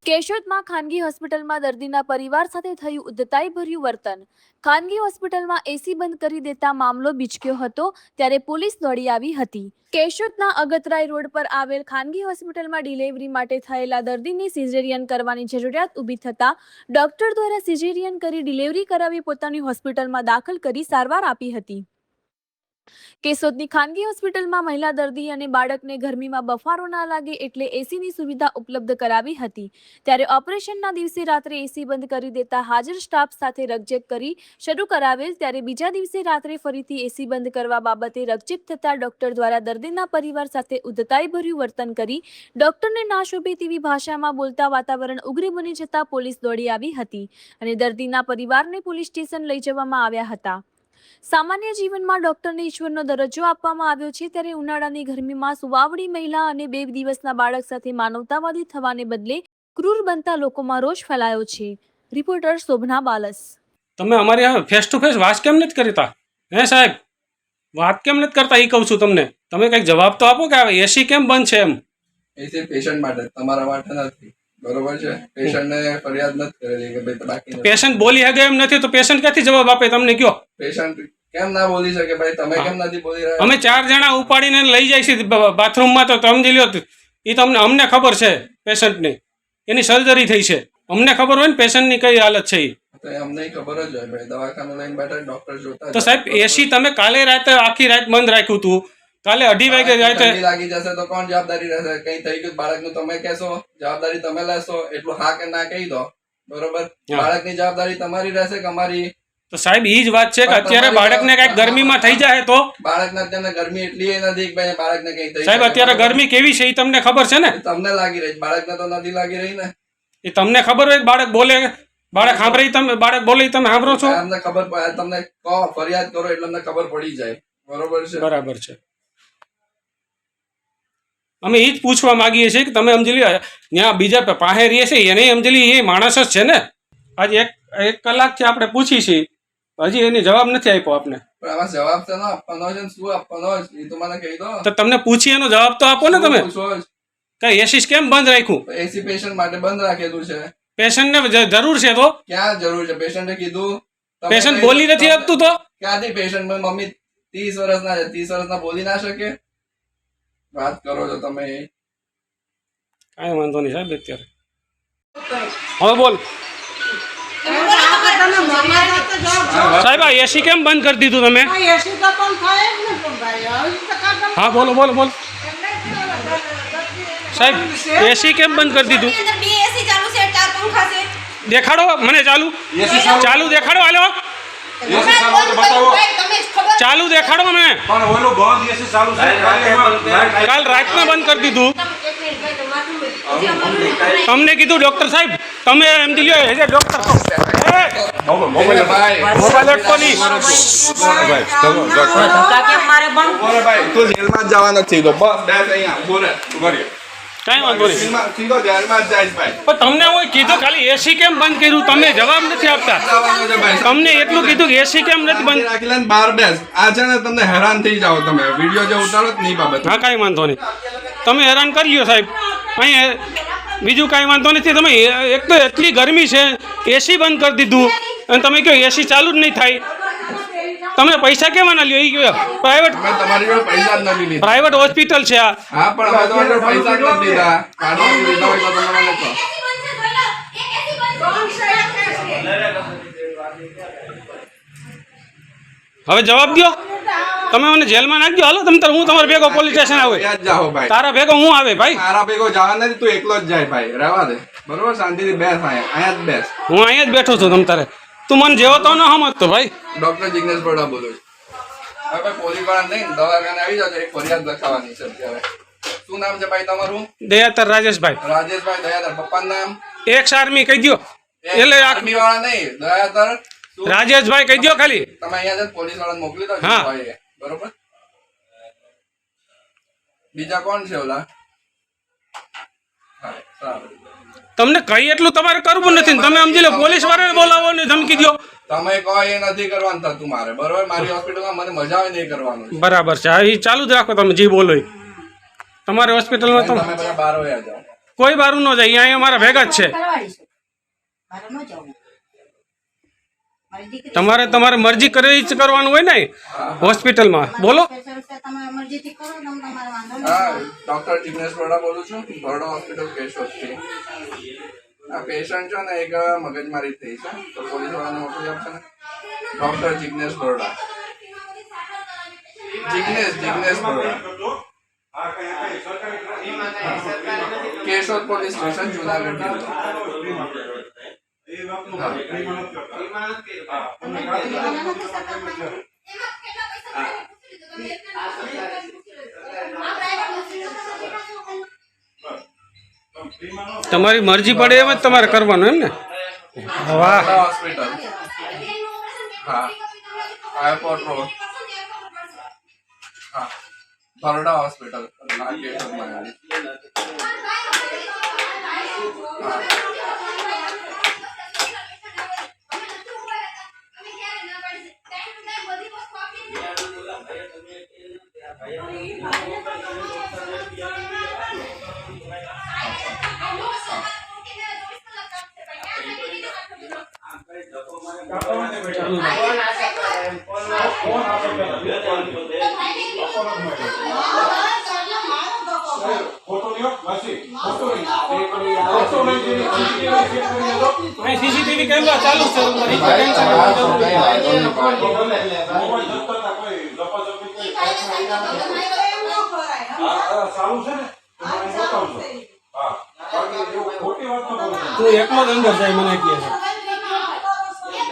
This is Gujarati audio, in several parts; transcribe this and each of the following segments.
કેશોદમાં ખાનગી હોસ્પિટલમાં દર્દીના પરિવાર સાથે થયું ઉદ્ધતાઈભર્યું વર્તન. ખાનગી હોસ્પિટલમાં એસી બંધ કરી દેતા મામલો બીચક્યો હતો ત્યારે પોલીસ દોડી આવી હતી. કેશોદના અગતરાય રોડ પર આવેલ ખાનગી હોસ્પિટલમાં ડિલિવરી માટે થયેલા દર્દીને સિઝેરિયન કરવાની જરૂરિયાત ઊભી થતા ડોક્ટર દ્વારા સિઝેરિયન કરી ડિલિવરી કરાવી પોતાની હોસ્પિટલમાં દાખલ કરી સારવાર આપી હતી. કેશોદની ખાનગી હોસ્પિટલમાં મહિલા દર્દી અને બાળકને ગરમીમાં બફારો ના લાગે એટલે એસીની સુવિધા ઉપલબ્ધ કરાવી હતી. ત્યારે ઓપરેશનના દિવસે રાત્રે એસી બંધ કરી દેતા હાજર સ્ટાફ સાથે રકઝક કરી શરૂ કરાવેલ ત્યારે બીજા દિવસે રાત્રે ફરીથી એસી બંધ કરવા બાબતે રકઝક થતા ડોક્ટર દ્વારા દર્દીના પરિવાર સાથે ઉદ્ધતાઈભર્યું વર્તન કરી ડોક્ટરને ના શોભે તેવી ભાષામાં બોલતા વાતાવરણ ઉગ્ર બની જતા પોલીસ દોડી આવી હતી અને દર્દીના પરિવારને પોલીસ સ્ટેશન લઈ જવામાં આવ્યા હતા. સામાન્ય જીવનમાં ડોક્ટરને ઈશ્વરનો દરજ્જો આપવામાં આવ્યો છે ત્યારે ઉનાળાની ગરમીમાં સુવાવડી મહિલા અને 2 દિવસના બાળક સાથે માનવતાવાદી થવાને બદલે ક્રૂર બનતા લોકોમાં રોષ ફેલાયો છે. રિપોર્ટર શોભના બાલસ. તમે અમારી ફેસ ટુ ફેસ વાત કેમ નથી કરતા? હે સાહેબ, વાત કેમ નથી કરતા એ કહું છું તમને. તમે કંઈક જવાબ તો આપો કે એસી કેમ બંધ છે? એમ એસી પેશન્ટ માટે, તમારા માટે નથી. બરોબર છે. પેશન્ટને ફરિયાદ નથી કરેલી કે ભાઈ બાકી પેશન્ટ બોલી શકે એમ નથી તો પેશન્ટ ક્યાંથી જવાબ આપે? તમને કયો પેશન્ટ કેમ ના બોલી શકે? ભાઈ તમે કેમ નથી બોલી રહ્યા? અમે 4 જણા ઉપાડીને લઈ જાય છે બાથરૂમમાં તો સમજી લ્યો. એ તમને અમને ખબર છે પેશન્ટની, એની સર્જરી થઈ છે. અમને ખબર હોય ને પેશન્ટની કઈ હાલત છે. તો અમને ખબર જ હોય ભાઈ, દવાખાનું લઈને બેઠા ડોક્ટર જોતા. તો સાહેબ એસી તમે કાલે રાતે આખી રાત બંધ રાખ્યું હતું. કાલે 2:30 વાગે રાતે લાગી જશે તો કોણ જવાબદારી રહેશે? કઈ થઈ ગયું બાળકનું તમે કહેશો, જવાબદારી તમે લેશો. એટલું હા કે ના કહી દો. બરોબર, બાળકની જવાબદારી તમારી રહેશે કે અમારી? તો સાહેબ એ જ વાત છે કે અત્યારે બાળકને કઈક ગરમીમાં થઈ જાય તો બાળકને અત્યારે ગરમી એટલી નથી કે ભાઈ બાળકને કઈ થઈ. સાહેબ અત્યારે ગરમી કેવી છે એ તમને ખબર છે ને? તમને લાગી રહી, બાળકને તો નથી લાગી રહી ને. એ તમને ખબર હોય બાળક બોલે, બાળક સાંભળે, તમે બાળક બોલે તમે સાંભળો છો? અમને ખબર પડે, તમને કહો ફરિયાદ કરો એટલે અમને ખબર પડી જાય. બરોબર છે, બરાબર છે. અમે એ જ પૂછવા માંગીએ છીએ કે તમે સમજી લો ત્યાં બીજા પાસે રહીએ છે એને સમજી લી એ માણસ જ છે ને. આજે એક કલાકથી આપણે પૂછી છીએ, હજી એની જવાબ નથી આપ્યો આપને. પણ આમાં જવાબ તો ના આપવાનો છે. શું આપવાનો એ તો મને કહી દો. તો તમને પૂછી એનો જવાબ તો આપો ને તમે. કઈ એસી કેમ બંધ રાખ્યું? એસી પેશન્ટ માટે બંધ રાખેલું છે. પેશન્ટને જરૂર છે તો ક્યાં જરૂર છે? પેશન્ટે કીધું. પેશન્ટ બોલી નથી શકતું તો ક્યાંથી પેશન્ટ? મમ્મી 30 વર્ષના છે, 30 વર્ષના બોલી ના શકે? વાત કરો છો તમે. કાંઈ વાંધો નહીં સાહેબ. અત્યારે હવે બોલ સાહેબ, આ એસી કેમ બંધ કરી દીધું તમે? હા બોલો બોલો બોલો સાહેબ, એસી કેમ બંધ કરી દીધું? દેખાડો મને. ચાલુ દેખાડો. હાલો ચાલુ દેખાડો મને. કાલ રાતના બંધ કરી દીધું. તમને કીધું ડોક્ટર સાહેબ, તમે એમ જી લ્યો એજ ડોક્ટર મોબાઈલ લટકો નહીં. તું જેલમાં જ જવાનો નથી તો બસ બેસ અહીંયા બોલે ઉભરી. કાંઈ વાંધો નહીં. સીધો જેલમાં જ જાય ભાઈ. પણ તમને હું કીધું ખાલી એસી કેમ બંધ કર્યું? તમે જવાબ નથી આપતા. તમને એટલું કીધું કે એસી કેમ નથી બંધ રાખી લઈને બહાર બેસ. આ છે ને તમને હેરાન થઈ જાઓ તમે. વિડીયો જે ઉતારો જ નહીં બાબત. હા કાંઈ વાંધો નહીં. તમે હેરાન કરી લ્યો સાહેબ. અહીંયા બીજું કાંઈ વાંધો નથી. તમે એક તો એટલી ગરમી છે, એસી બંધ કરી દીધું અને તમે કહો એસી ચાલુ જ નહીં થાય. તમને પૈસા કેવાના લ્યો? એ કહો પ્રાઇવેટ, તમારી જોડે પૈસા જ નથી લીધા. પ્રાઇવેટ હોસ્પિટલ છે આ. હા પણ અમે તમારી જોડે પૈસા જ નથી લીધા. કાઢવા લીધા હોય તો તમે મને કહો. હવે જવાબ દો. તમે મને જેલમાં નાખજો. હાલો તમે હું તમારા ભેગો પોલીસ સ્ટેશન આવે. જાઓ ભાઈ. તારા ભેગો હું આવે ભાઈ. તારા ભેગો જવા નથી, તું એકલો જ જાય ભાઈ. રહેવા દે. બરોબર, શાંતિથી બેસ. અહીંયા જ બેસ. હું અહીંયા જ બેઠો છું. તમ તારે તું મને જેવો તો ન સમજતો ભાઈ. ડોક્ટર જિગ્નેશ બરોડા બોલું છું. હવે પોલીસ વાળા નહીં, દવાખાને આવી જાવ. એક ફરિયાદ લખાવાની છે અત્યારે. શું નામ છે ભાઈ તમારું? દયાતર રાજેશભાઈ. રાજેશભાઈ દયાતર. પપ્પાનું નામ? એક્સ આર્મી કહી દો. એટલે આર્મી વાળા નહીં, દયાતર રાજેશભાઈ કહી દો ખાલી. તમે અહીંયા પોલીસ વાળા મોકલી દો. બરોબર. બીજા કોણ છે ઓલા? તમને કઈ એટલું તમારે કરવું નથી. તમે સમજી લો પોલીસ વાળાને બોલાવો ને ધમકી દો. તમે કહો એ નથી કરવાનું થતું મારે. બરોબર, મારી હોસ્પિટલમાં મને મજા આવે નહીં કરવાનું. બરાબર છે. એ ચાલુ જ રાખો. તમે જે બોલો તમારે હોસ્પિટલમાં તમે બધા બહાર વયા જાઓ. કોઈ બારું ન જાય, અહીંયા અમારા ભેગા જ છે. મારે ન જવું. મારી દીકરી તમારે તમારે મરજી કરી જ કરવાનું હોય ને હોસ્પિટલમાં. બોલો. સ્પેશિયલ છે, તમે મરજીથી કરો, તમે તમારે વાંધો નહીં. હા, ડોક્ટર જિગ્નેશ બરોડા બોલું છું, બરોડા હોસ્પિટલ કેશોદથી. આ પેશન્ટ છે ને એક મગજમારી થઈ છે, તો પોલીસ વાળાને મોકલી આપશે ને. Doctor Jignesh Baroda, Jignesh Baroda, Keshod police station, Junagadh જિલ્લો. તમે દીકરીને નથી સકતા. તમારી મરજી પડે એમ જ તમારે કરવાનું એમ ને. વાહ. બરોડા હોસ્પિટલ, હા, એરપોર્ટ રોડ, હા, બરોડા હોસ્પિટલ, હા, કેશોદમાં આવેલી. હા. સીસીટીવી કેમેરા ચાલુ છે. તું એકલો જ અંદર જાય મને કહે છે.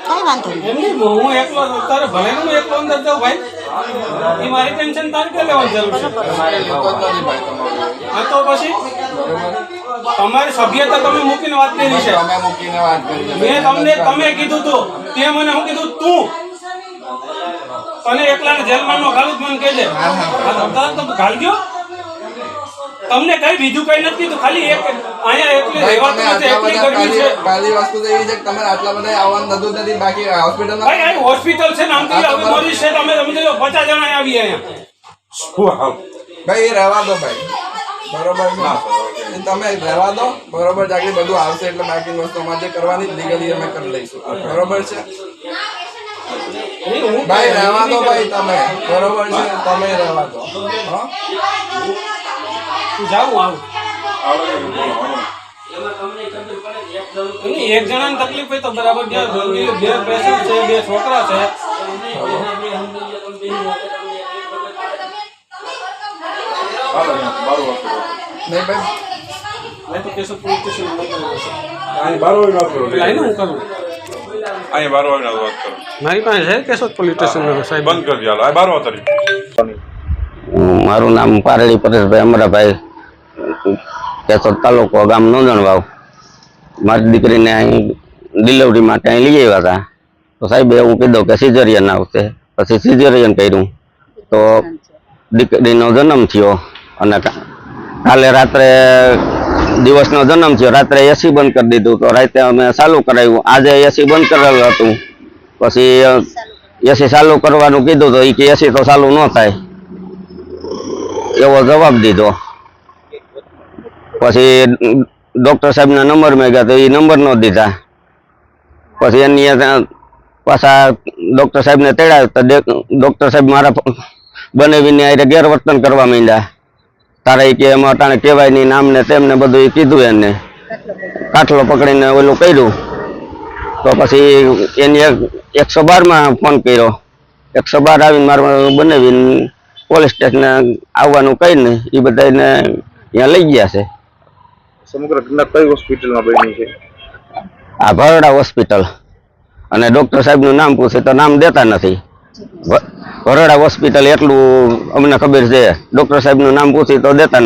કઈ વાંધો નહીં. એમ નહીં, હું એકલો તારે ભલે ને હું એકલો અંદર જાઉં ભાઈ, એ મારી ટેન્શન તારે કે લેવાની જરૂર છે. તમારે લેતો જ નથી ભાઈ તમારું. હા તો પછી તમારી સભ્યતા તમે મૂકીને વાત કરી છે. તમે મૂકીને વાત કરી છે. મેં તમને તમે કીધું તું, તે મને શું કીધું તું તને એકલાને જેલમાં નો ઘાલું મને કહેજે. તો ઘાલ દો. તમને કઈ બીજું કઈ નથી કીધું, ખાલી એક અહીંયા એકલી રહેવાતું નથી, એકલી ગરમી છે. પહેલી વસ્તુ તો એવી છે કે તમે આટલા બધા આવવાનું થતું જ નથી, બાકી હોસ્પિટલમાં ભાઈ આ હોસ્પિટલ છે નામ થી હવે મરીઝ છે, તમે સમજો 50 જણા આવી અહીંયા. ભાઈ એ રહેવા દો ભાઈ, બરોબર છે. એ તમે રહેવા દો, બરોબર છે. આગળ બધું આવશે એટલે બાકી વસ્તુ અમારે જે કરવાની લીગલી અમે કરી લઈશું, બરોબર છે. ભાઈ રહેવા દો ભાઈ, તમે બરોબર છે, તમે રહેવા દો. હા, તું જાઉં આવું નહીં, એક જણાની તકલીફ હોય તો બરાબર. બે પેશન્ટ છે, બે છોકરા છે. નહીં ભાઈ, મેં તો કેશોદ પોલીસ સ્ટેશન મારી પાસે છે કેશોદ પોલીસ સ્ટેશન સાહેબ. બંધ કરી દે, હાલ 12 તારીખ. મારું નામ પારડી પરેશભાઈ અમરાભાઈ, કેશોદ તાલુકો, ગામ નોંધણવાવ. મારી દીકરીને અહીં ડિલિવરી માટે અહીં લઈ આવ્યા હતા, તો સાહેબે એવું કીધું કે સિઝેરિયન આવશે. પછી સિઝેરિયન કર્યું તો દીકરીનો જન્મ થયો, અને કાલે રાત્રે દિવસનો જન્મ થયો, રાત્રે એસી બંધ કરી દીધું, તો રાતે અમે ચાલુ કરાવ્યું. આજે એસી બંધ કરેલું હતું, પછી એસી ચાલુ કરવાનું કીધું તો એ કે એસી તો ચાલુ ન થાય એવો જવાબ દીધો. પછી ડોક્ટર સાહેબના નંબર મેં ગયા તો એ નંબર ન દીધા. પછી એની પાછા ડોક્ટર સાહેબને તેડાવ્યા તો ડોક્ટર સાહેબ મારા બનાવીને આ ગેરવર્તન કરવા માંડ્યા. તારે કે એમાં અટાણે કહેવાય નહીં, નામ ને તેમને બધું એ કીધું, એને કાટલો પકડીને ઓલું કર્યું. તો પછી એની 112માં ફોન કર્યો. 112 આવીને મારે બનાવીને પોલીસ સ્ટેશન આવવાનું કહીને એ બધાને ત્યાં લઈ ગયા છે. સમગ્ર ઘટના કઈ હોસ્પિટલમાં બની છે? આ બરોડા હોસ્પિટલ. અને ડોક્ટર સાહેબનું નામ પૂછે તો નામ દેતા નથી. બરોડા હોસ્પિટલ એટલું અમને ખબર છે, ડોક્ટર સાહેબનું નામ પૂછી તો દેતા નથી.